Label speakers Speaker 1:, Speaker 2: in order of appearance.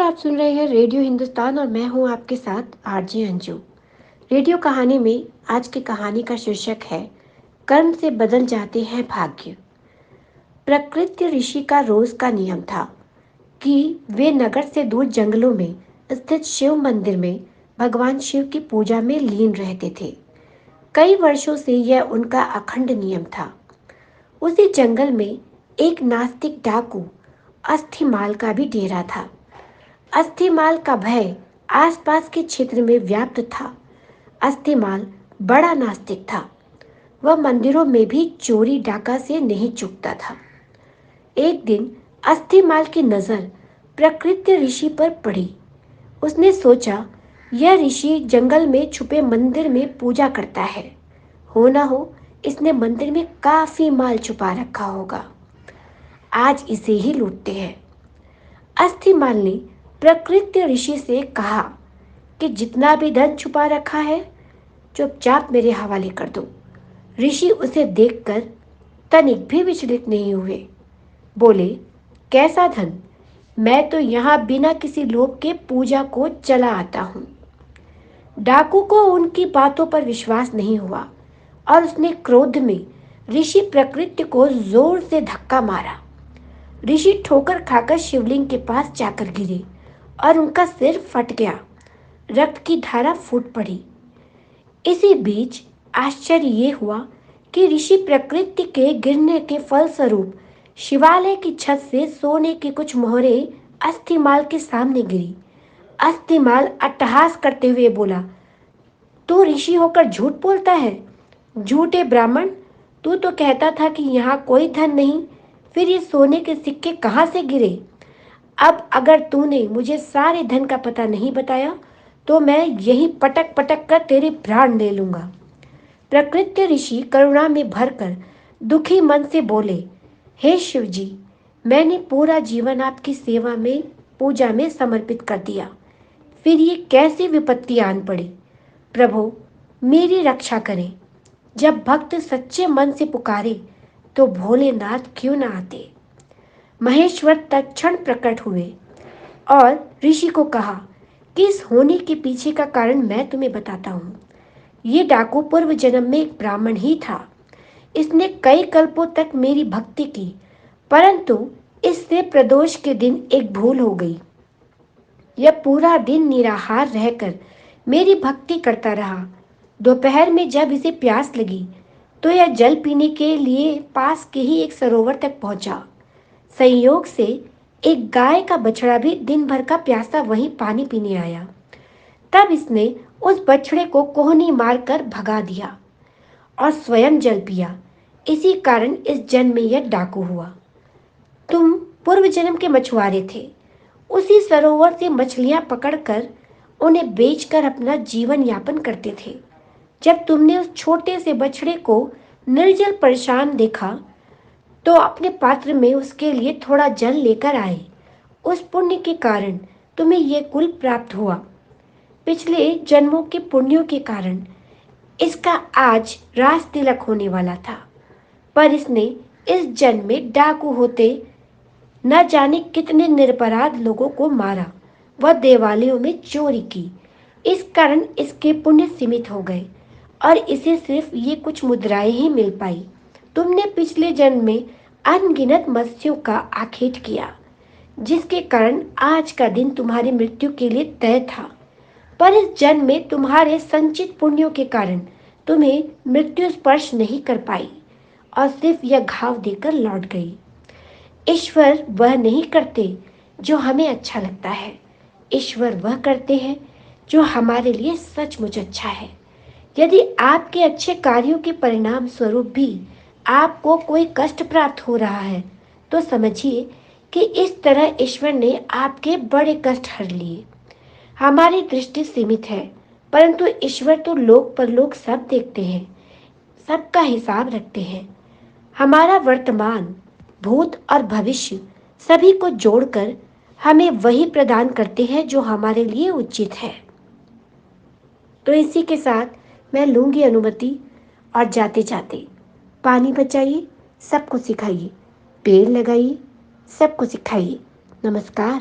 Speaker 1: आप सुन रहे हैं रेडियो हिंदुस्तान और मैं हूं आपके साथ आरजे अंजू। रेडियो कहानी में आज की कहानी का शीर्षक है कर्म से बदल जाते हैं भाग्य। प्रकृति ऋषि का रोज का नियम था कि वे नगर से दूर जंगलों में स्थित शिव मंदिर में भगवान शिव की पूजा में लीन रहते थे। कई वर्षों से यह उनका अखंड नियम था। उसी जंगल में एक नास्तिक डाकू अस्थिमाल का भी डेरा था। अस्थिमाल का भय आसपास के क्षेत्र में व्याप्त था। अस्थिमाल बड़ा नास्तिक था। वह मंदिरों में भी चोरी डाका से नहीं चूकता था। एक दिन अस्थिमाल की नजर प्रकृति ऋषि पर पड़ी। उसने सोचा, यह ऋषि जंगल में छुपे मंदिर में पूजा करता है। हो ना हो इसने मंदिर में काफी माल छुपा रखा होगा। आज इसे ही लूटते हैं। अस्थिमाल ने प्रकृति ऋषि से कहा कि जितना भी धन छुपा रखा है चुपचाप मेरे हवाले कर दो। ऋषि उसे देखकर तनिक भी विचलित नहीं हुए। बोले, कैसा धन? मैं तो यहाँ बिना किसी लोभ के पूजा को चला आता हूँ। डाकू को उनकी बातों पर विश्वास नहीं हुआ और उसने क्रोध में ऋषि प्रकृति को जोर से धक्का मारा। ऋषि ठोकर खाकर शिवलिंग के पास जाकर गिरे और उनका सिर फट गया। रक्त की धारा फूट पड़ी। इसी बीच आश्चर्य ये हुआ कि ऋषि प्रकृति के गिरने के फलस्वरूप शिवालय की छत से सोने की कुछ मोहरें अस्थिमाल के सामने गिरी। अस्थिमाल अट्टहास करते हुए बोला, तू ऋषि होकर झूठ बोलता है? झूठे ब्राह्मण, तू तो कहता था कि यहाँ कोई धन नहीं, फिर ये सोने के सिक्के कहाँ से गिरे? अब अगर तूने मुझे सारे धन का पता नहीं बताया तो मैं यहीं पटक पटक कर तेरे प्राण ले लूंगा। प्रकृति ऋषि करुणा में भरकर दुखी मन से बोले, हे शिव जी, मैंने पूरा जीवन आपकी सेवा में पूजा में समर्पित कर दिया, फिर ये कैसी विपत्ति आन पड़ी? प्रभु मेरी रक्षा करें। जब भक्त सच्चे मन से पुकारे तो भोलेनाथ क्यों न आते। महेश्वर तत्क्षण प्रकट हुए और ऋषि को कहा कि इस होने के पीछे का कारण मैं तुम्हें बताता हूँ। ये डाकू पूर्व जन्म में एक ब्राह्मण ही था। इसने कई कल्पों तक मेरी भक्ति की, परंतु इससे प्रदोष के दिन एक भूल हो गई। यह पूरा दिन निराहार रहकर मेरी भक्ति करता रहा। दोपहर में जब इसे प्यास लगी तो यह जल पीने के लिए पास के ही एक सरोवर तक पहुंचा। संयोग से एक गाय का बछड़ा भी दिन भर का प्यासा वहीं पानी पीने आया। तब इसने उस बछड़े को कोहनी मारकर भगा दिया और स्वयं जल पिया। इसी कारण इस जन्म में यह डाकू हुआ। तुम पूर्व जन्म के मछुआरे थे। उसी सरोवर से मछलियां पकड़कर उन्हें बेचकर अपना जीवन यापन करते थे। जब तुमने उस छोटे से बछड़े को निर्जल परेशान देखा तो अपने पात्र में उसके लिए थोड़ा जल लेकर आए। उस पुण्य के कारण तुम्हें यह कुल प्राप्त हुआ। पिछले जन्मों के पुण्यों के कारण इसका आज राज तिलक होने वाला था, पर इसने इस जन्म में डाकू होते न जाने कितने निरपराध लोगों को मारा। वह देवालयों में चोरी की। इस कारण इसके पुण्य सीमित हो गए और इसे सिर्फ ये कुछ मुद्राएं ही मिल पाई। तुमने पिछले जन्म में अनगिनत मत्स्यों का आखेट किया, जिसके कारण आज का दिन तुम्हारी मृत्यु के लिए तय था। पर इस जन्म में तुम्हारे संचित पुण्यों के कारण तुम्हें मृत्यु स्पर्श नहीं कर पाई और सिर्फ यह घाव देकर लौट गई। ईश्वर वह नहीं करते जो हमें अच्छा लगता है। ईश्वर वह करते हैं जो हमारे लिए सचमुच अच्छा है। यदि आपके अच्छे कार्यों के परिणाम स्वरूप भी आपको कोई कष्ट प्राप्त हो रहा है तो समझिए कि इस तरह ईश्वर ने आपके बड़े कष्ट हर लिए। हमारी दृष्टि सीमित है, परंतु ईश्वर तो लोक परलोक सब देखते हैं, सबका हिसाब रखते हैं। हमारा वर्तमान, भूत और भविष्य सभी को जोड़कर हमें वही प्रदान करते हैं जो हमारे लिए उचित है। तो इसी के साथ मैं लूंगी अनुमति और जाते जाते पानी बचाइए, सबको सिखाइए, पेड़ लगाइए, सबको सिखाइए। नमस्कार।